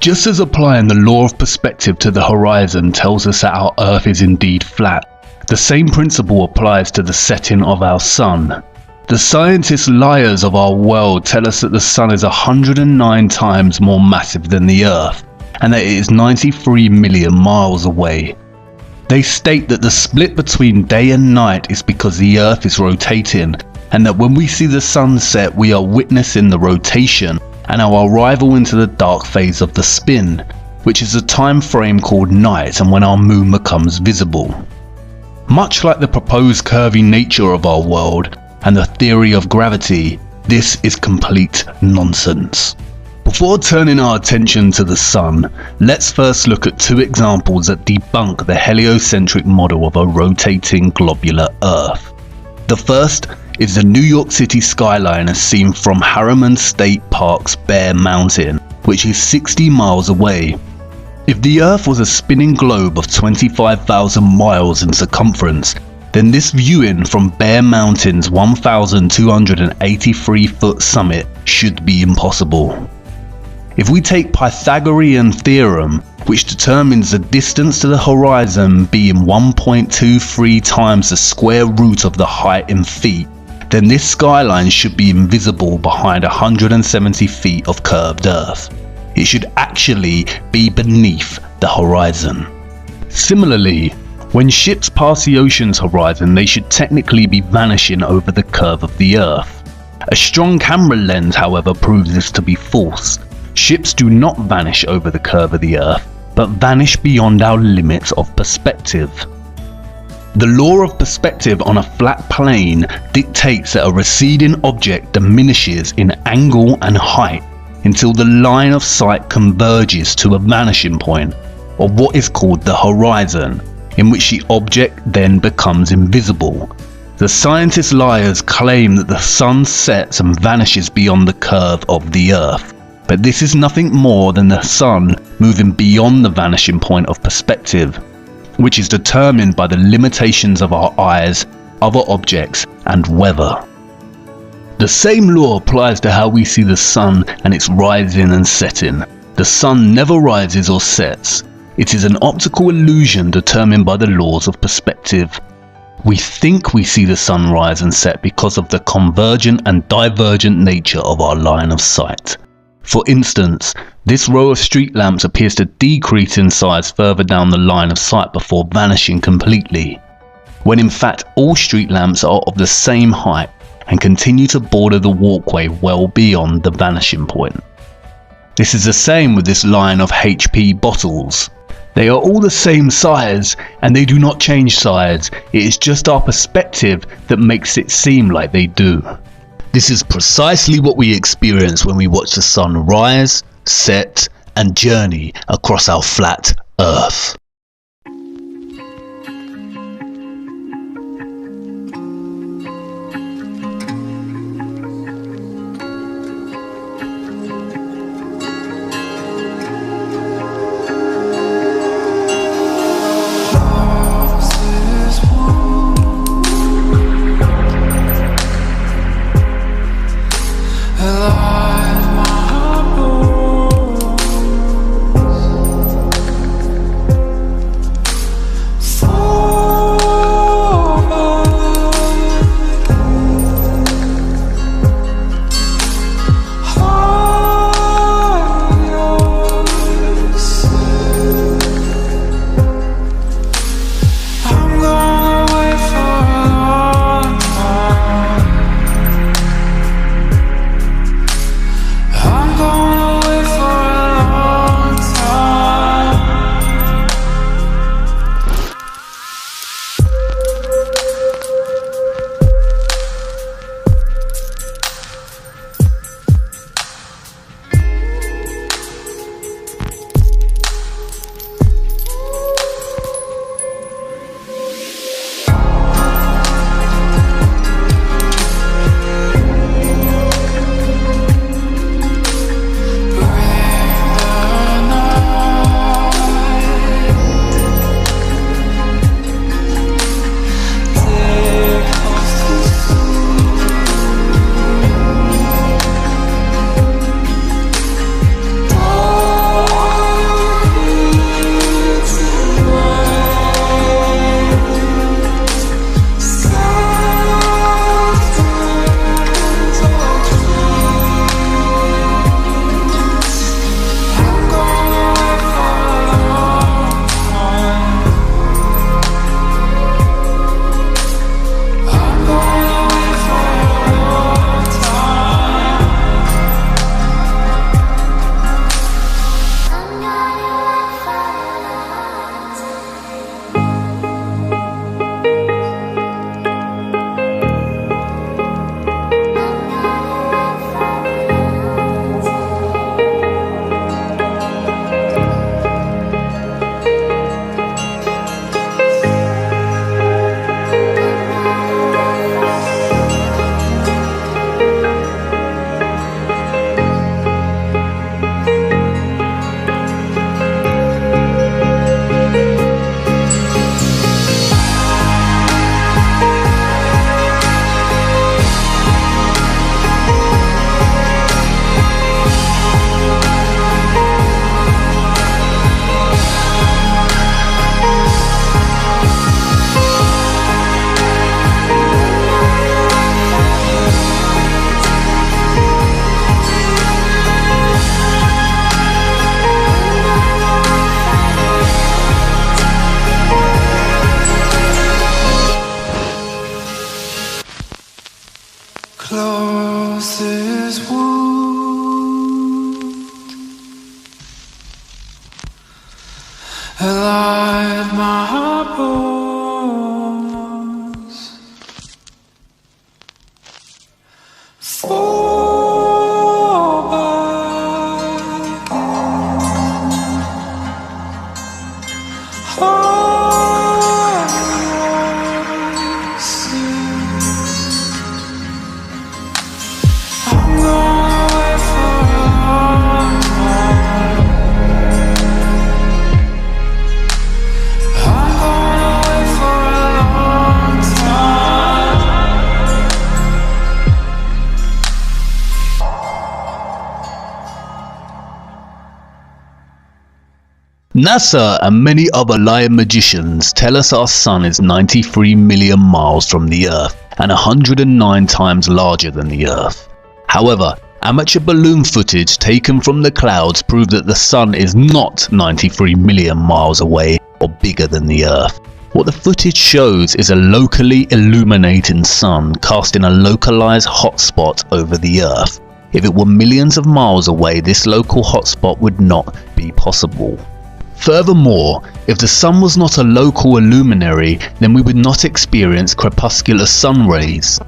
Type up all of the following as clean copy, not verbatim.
Just as applying the law of perspective to the horizon tells us that our Earth is indeed flat, the same principle applies to the setting of our sun. The scientist liars of our world tell us that the sun is 109 times more massive than the Earth, and that it is 93 million miles away. They state that the split between day and night is because the Earth is rotating, and that when we see the sun set, we are witnessing the rotation and our arrival into the dark phase of the spin, which is a time frame called night and when our moon becomes visible. Much like the proposed curvy nature of our world and the theory of gravity, this is complete nonsense. Before turning our attention to the sun, let's first look at two examples that debunk the heliocentric model of a rotating globular Earth. The first is the New York City skyline as seen from Harriman State Park's Bear Mountain, which is 60 miles away. If the Earth was a spinning globe of 25,000 miles in circumference, then this viewing from Bear Mountain's 1,283-foot summit should be impossible. If we take Pythagorean theorem, which determines the distance to the horizon being 1.23 times the square root of the height in feet, then this skyline should be invisible behind 170 feet of curved Earth. It should actually be beneath the horizon. Similarly, when ships pass the ocean's horizon, they should technically be vanishing over the curve of the Earth. A strong camera lens, however, proves this to be false. Ships do not vanish over the curve of the Earth, but vanish beyond our limits of perspective. The law of perspective on a flat plane dictates that a receding object diminishes in angle and height until the line of sight converges to a vanishing point, or what is called the horizon, in which the object then becomes invisible. The scientist liars claim that the sun sets and vanishes beyond the curve of the Earth, but this is nothing more than the sun moving beyond the vanishing point of perspective, which is determined by the limitations of our eyes, other objects, and weather. The same law applies to how we see the sun and its rising and setting. The sun never rises or sets. It is an optical illusion determined by the laws of perspective. We think we see the sun rise and set because of the convergent and divergent nature of our line of sight. For instance, this row of street lamps appears to decrease in size further down the line of sight before vanishing completely, when in fact all street lamps are of the same height and continue to border the walkway well beyond the vanishing point. This is the same with this line of HP bottles. They are all the same size and they do not change size. It is just our perspective that makes it seem like they do. This is precisely what we experience when we watch the sun rise, set, and journey across our flat Earth. NASA and many other lying magicians tell us our sun is 93 million miles from the Earth and 109 times larger than the Earth. However, amateur balloon footage taken from the clouds prove that the sun is not 93 million miles away or bigger than the Earth. What the footage shows is a locally illuminating sun cast in a localized hotspot over the Earth. If it were millions of miles away, this local hotspot would not be possible. Furthermore, if the sun was not a local luminary, then we would not experience crepuscular sun rays.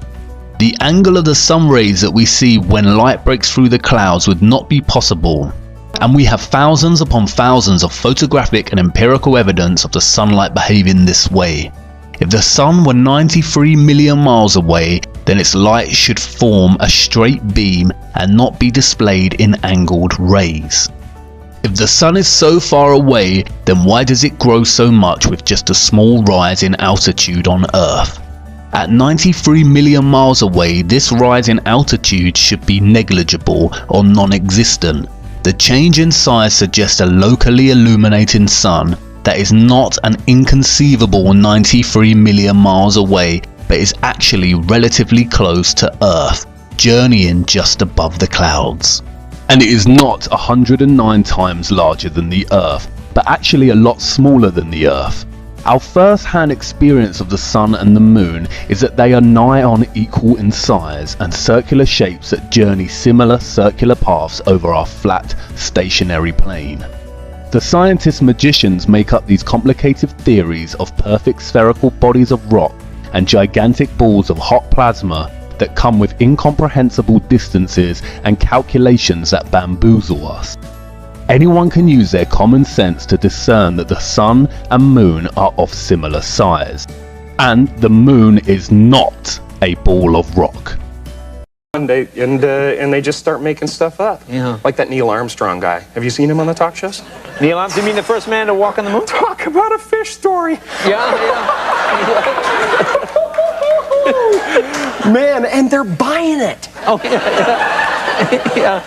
The angle of the sun rays that we see when light breaks through the clouds would not be possible, and we have thousands upon thousands of photographic and empirical evidence of the sunlight behaving this way. If the sun were 93 million miles away, then its light should form a straight beam and not be displayed in angled rays. If the sun is so far away, then why does it grow so much with just a small rise in altitude on Earth? At 93 million miles away, this rise in altitude should be negligible or non-existent. The change in size suggests a locally illuminating sun that is not an inconceivable 93 million miles away, but is actually relatively close to Earth, journeying just above the clouds. And it is not 109 times larger than the Earth, but actually a lot smaller than the Earth. Our first-hand experience of the sun and the moon is that they are nigh on equal in size and circular shapes that journey similar circular paths over our flat, stationary plane. The scientist magicians make up these complicated theories of perfect spherical bodies of rock and gigantic balls of hot plasma that come with incomprehensible distances and calculations that bamboozle us. Anyone can use their common sense to discern that the sun and moon are of similar size, and the moon is not a ball of rock. And they just start making stuff up. Yeah. Like that Neil Armstrong guy. Have you seen him on the talk shows? Neil Armstrong, you mean the first man to walk on the moon? Talk about a fish story. Yeah. Man, and they're buying it. Oh, yeah.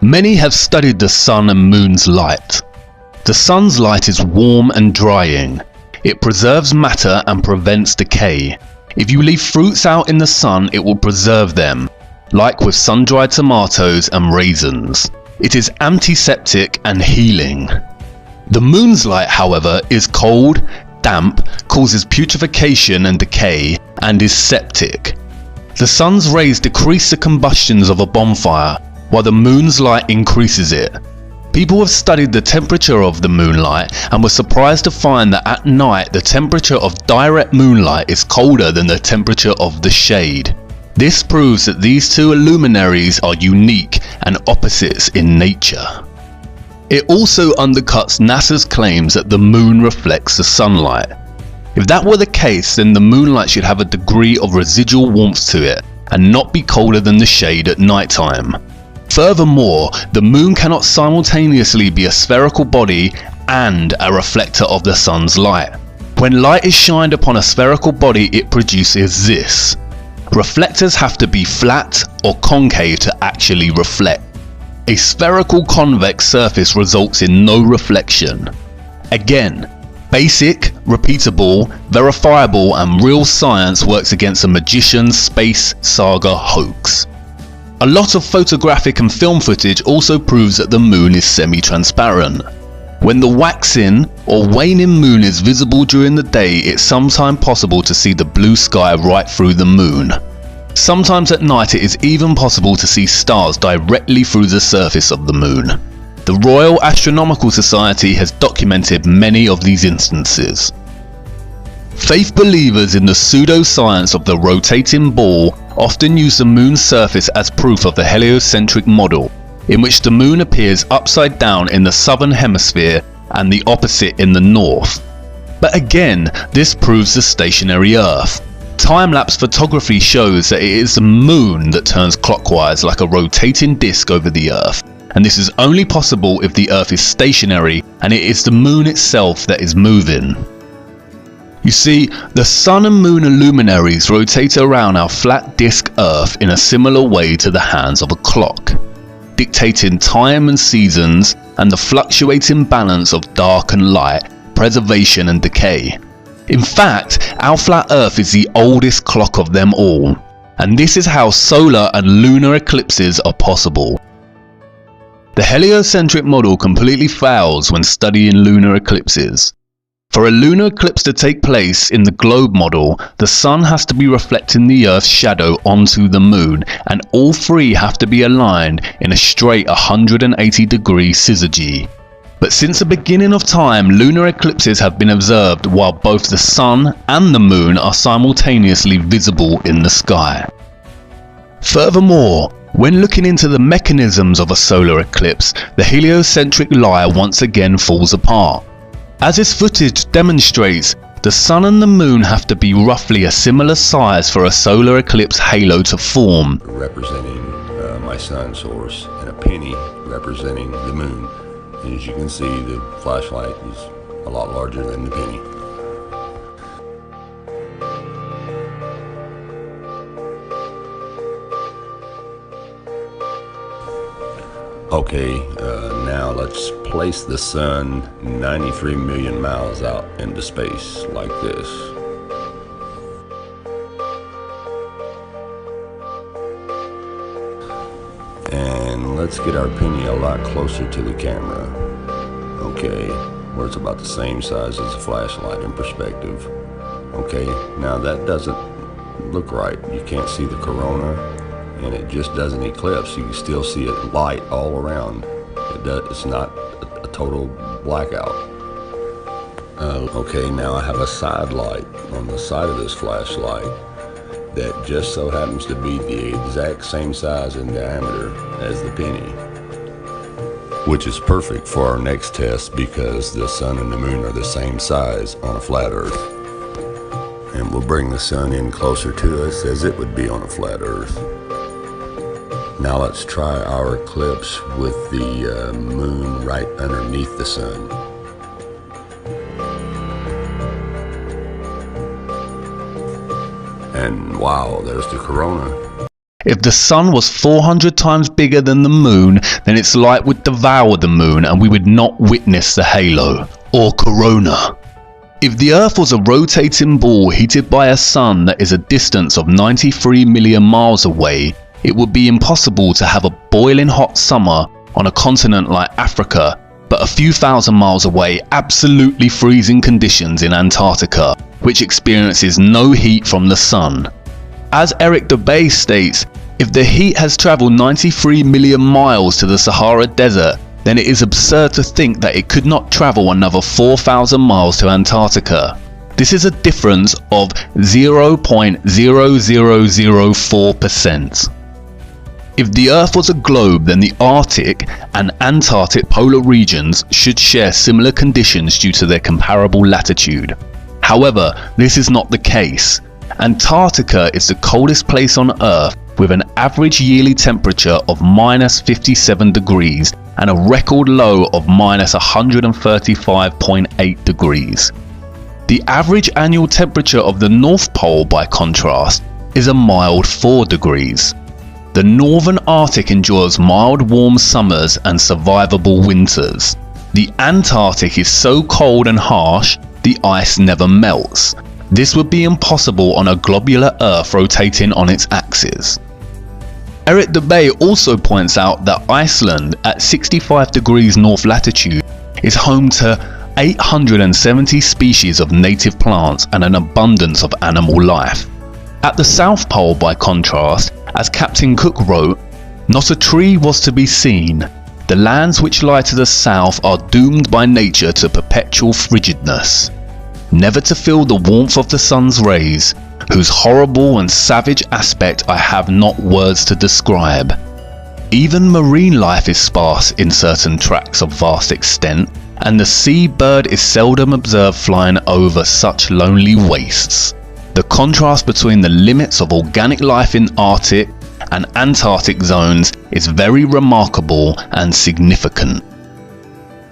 Many have studied the sun and moon's light. The sun's light is warm and drying. It preserves matter and prevents decay. If you leave fruits out in the sun, it will preserve them, like with sun-dried tomatoes and raisins. It is antiseptic and healing. The moon's light, however, is cold, damp, causes putrefaction and decay, and is septic. The sun's rays decrease the combustions of a bonfire, while the moon's light increases it. People have studied the temperature of the moonlight and were surprised to find that at night the temperature of direct moonlight is colder than the temperature of the shade. This proves that these two luminaries are unique and opposites in nature. It also undercuts NASA's claims that the moon reflects the sunlight. If that were the case, then the moonlight should have a degree of residual warmth to it and not be colder than the shade at nighttime. Furthermore, the moon cannot simultaneously be a spherical body and a reflector of the sun's light. When light is shined upon a spherical body, it produces this. Reflectors have to be flat or concave to actually reflect. A spherical convex surface results in no reflection. Again, basic, repeatable, verifiable and real science works against a magician's space saga hoax. A lot of photographic and film footage also proves that the moon is semi-transparent. When the waxing or waning moon is visible during the day, it's sometimes possible to see the blue sky right through the moon. Sometimes at night it is even possible to see stars directly through the surface of the moon. The Royal Astronomical Society has documented many of these instances. Faith believers in the pseudoscience of the rotating ball often use the moon's surface as proof of the heliocentric model, in which the moon appears upside down in the southern hemisphere and the opposite in the north. But again, this proves the stationary Earth. Time-lapse photography shows that it is the moon that turns clockwise like a rotating disc over the Earth, and this is only possible if the Earth is stationary and it is the moon itself that is moving. You see, the sun and moon luminaries rotate around our flat disk Earth in a similar way to the hands of a clock, dictating time and seasons and the fluctuating balance of dark and light, preservation and decay. In fact, our flat Earth is the oldest clock of them all, and this is how solar and lunar eclipses are possible. The heliocentric model completely fails when studying lunar eclipses. For a lunar eclipse to take place in the globe model, the sun has to be reflecting the Earth's shadow onto the moon, and all three have to be aligned in a straight 180-degree syzygy. But since the beginning of time, lunar eclipses have been observed while both the sun and the moon are simultaneously visible in the sky. Furthermore, when looking into the mechanisms of a solar eclipse, the heliocentric lie once again falls apart. As this footage demonstrates, the sun and the moon have to be roughly a similar size for a solar eclipse halo to form. Representing my sun source and a penny representing the moon. And as you can see, the flashlight is a lot larger than the penny. Okay, now let's place the sun 93 million miles out into space like this. And let's get our penny a lot closer to the camera. Okay, where it's about the same size as a flashlight in perspective. Okay, now that doesn't look right. You can't see the corona. And it just doesn't eclipse. You can still see it light all around. It's not a total blackout. Okay, now I have a side light on the side of this flashlight that just so happens to be the exact same size in diameter as the penny, which is perfect for our next test because the sun and the moon are the same size on a flat Earth. And we'll bring the sun in closer to us as it would be on a flat Earth. Now let's try our eclipse with the moon right underneath the sun. And wow, there's the corona. If the sun was 400 times bigger than the moon, then its light would devour the moon and we would not witness the halo, or corona. If the Earth was a rotating ball heated by a sun that is a distance of 93 million miles away, it would be impossible to have a boiling hot summer on a continent like Africa, but a few thousand miles away, absolutely freezing conditions in Antarctica, which experiences no heat from the sun. As Eric Dubay states, if the heat has traveled 93 million miles to the Sahara Desert, then it is absurd to think that it could not travel another 4,000 miles to Antarctica. This is a difference of 0.0004%. If the Earth was a globe, then the Arctic and Antarctic polar regions should share similar conditions due to their comparable latitude. However, this is not the case. Antarctica is the coldest place on Earth with an average yearly temperature of -57 degrees and a record low of -135.8 degrees. The average annual temperature of the North Pole, by contrast, is a mild 4 degrees. The northern Arctic enjoys mild warm summers and survivable winters. The Antarctic is so cold and harsh, the ice never melts. This would be impossible on a globular Earth rotating on its axis. Eric Dubay also points out that Iceland, at 65 degrees north latitude, is home to 870 species of native plants and an abundance of animal life. At the South Pole, by contrast, as Captain Cook wrote, "Not a tree was to be seen. The lands which lie to the south are doomed by nature to perpetual frigidness, never to feel the warmth of the sun's rays, whose horrible and savage aspect I have not words to describe. Even marine life is sparse in certain tracts of vast extent, and the sea bird is seldom observed flying over such lonely wastes. The contrast between the limits of organic life in Arctic and Antarctic zones is very remarkable and significant."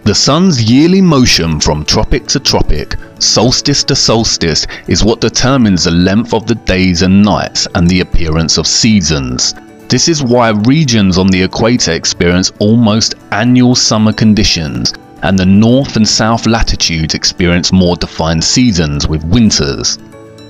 The sun's yearly motion from tropic to tropic, solstice to solstice, is what determines the length of the days and nights and the appearance of seasons. This is why regions on the equator experience almost annual summer conditions, and the north and south latitudes experience more defined seasons with winters.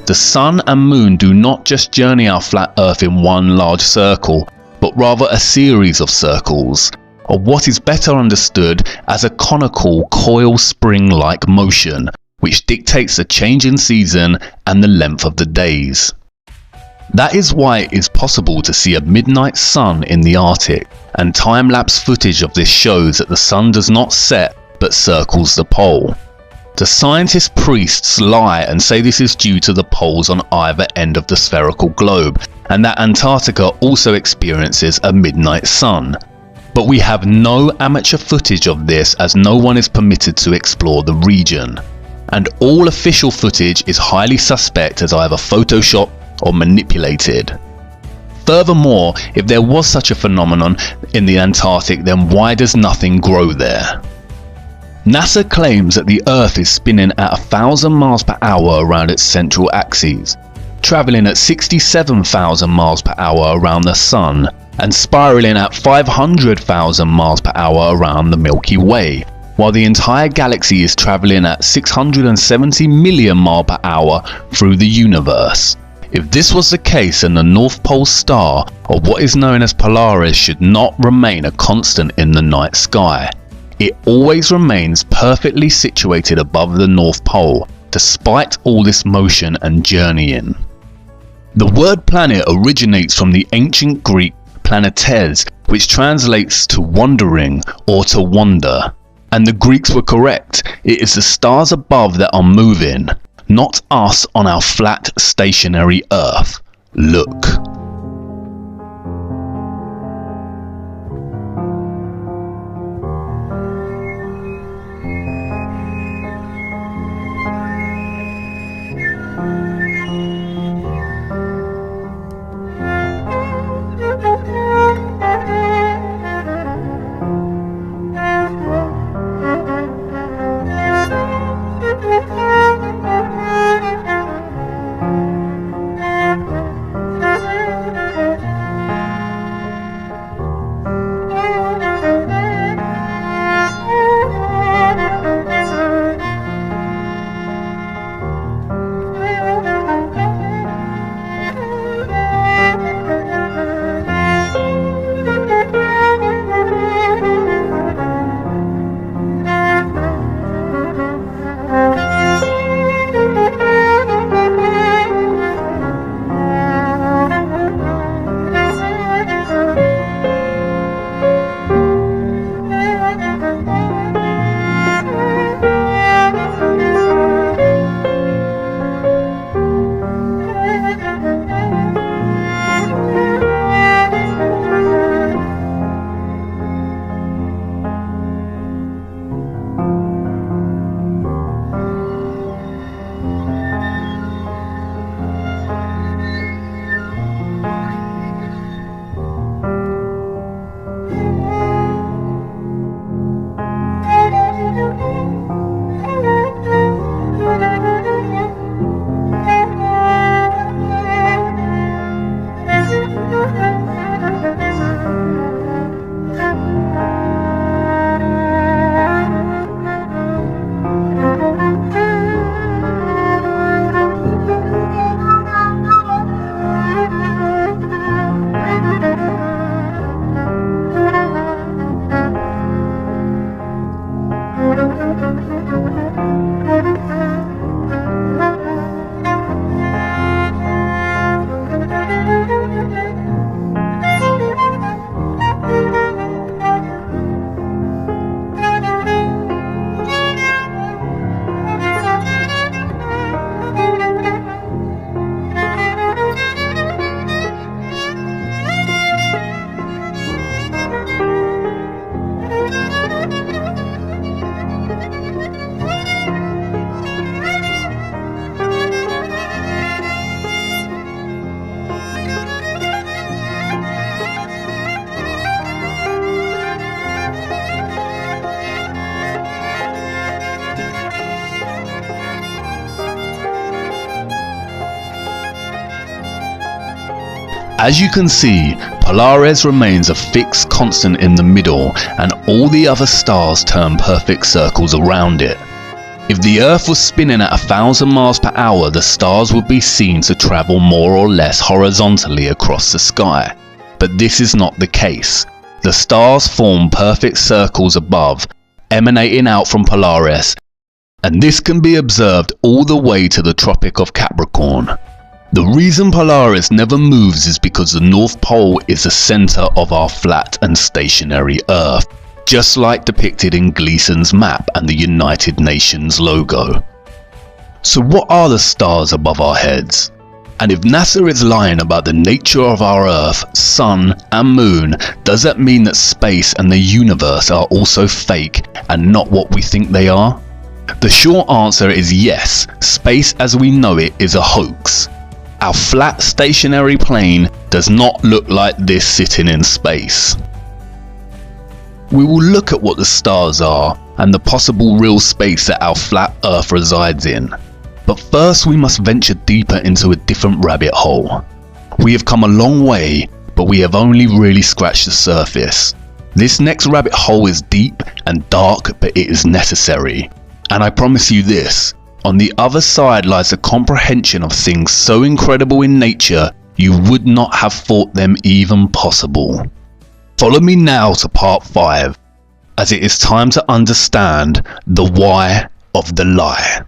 The sun and moon do not just journey our flat earth in one large circle, but rather a series of circles, or what is better understood as a conical coil spring-like motion, which dictates the change in season and the length of the days. That is why it is possible to see a midnight sun in the Arctic, and time-lapse footage of this shows that the sun does not set but circles the pole. The scientist priests lie and say this is due to the poles on either end of the spherical globe, and that Antarctica also experiences a midnight sun. But we have no amateur footage of this, as no one is permitted to explore the region. And all official footage is highly suspect as either Photoshop or manipulated. Furthermore, if there was such a phenomenon in the Antarctic, then why does nothing grow there? NASA claims that the Earth is spinning at 1,000 miles per hour around its central axis, travelling at 67,000 miles per hour around the Sun, and spiralling at 500,000 miles per hour around the Milky Way, while the entire galaxy is travelling at 670 million miles per hour through the universe. If this was the case, then the North Pole star, or what is known as Polaris, should not remain a constant in the night sky. It always remains perfectly situated above the North Pole, despite all this motion and journeying. The word planet originates from the ancient Greek planetes, which translates to wandering or to wander. And the Greeks were correct. It is the stars above that are moving, not us on our flat stationary Earth. Look. As you can see, Polaris remains a fixed constant in the middle, and all the other stars turn perfect circles around it. If the Earth was spinning at 1,000 miles per hour, the stars would be seen to travel more or less horizontally across the sky. But this is not the case. The stars form perfect circles above, emanating out from Polaris, and this can be observed all the way to the Tropic of Capricorn. The reason Polaris never moves is because the North Pole is the center of our flat and stationary Earth, just like depicted in Gleason's map and the United Nations logo. So what are the stars above our heads? And if NASA is lying about the nature of our Earth, Sun and Moon, does that mean that space and the universe are also fake and not what we think they are? The short answer is yes, space as we know it is a hoax. Our flat stationary plane does not look like this sitting in space. We will look at what the stars are and the possible real space that our flat Earth resides in. But first we must venture deeper into a different rabbit hole. We have come a long way, but we have only really scratched the surface. This next rabbit hole is deep and dark, but it is necessary. And I promise you this, on the other side lies a comprehension of things so incredible in nature you would not have thought them even possible. Follow me now to part 5, as it is time to understand the why of the lie.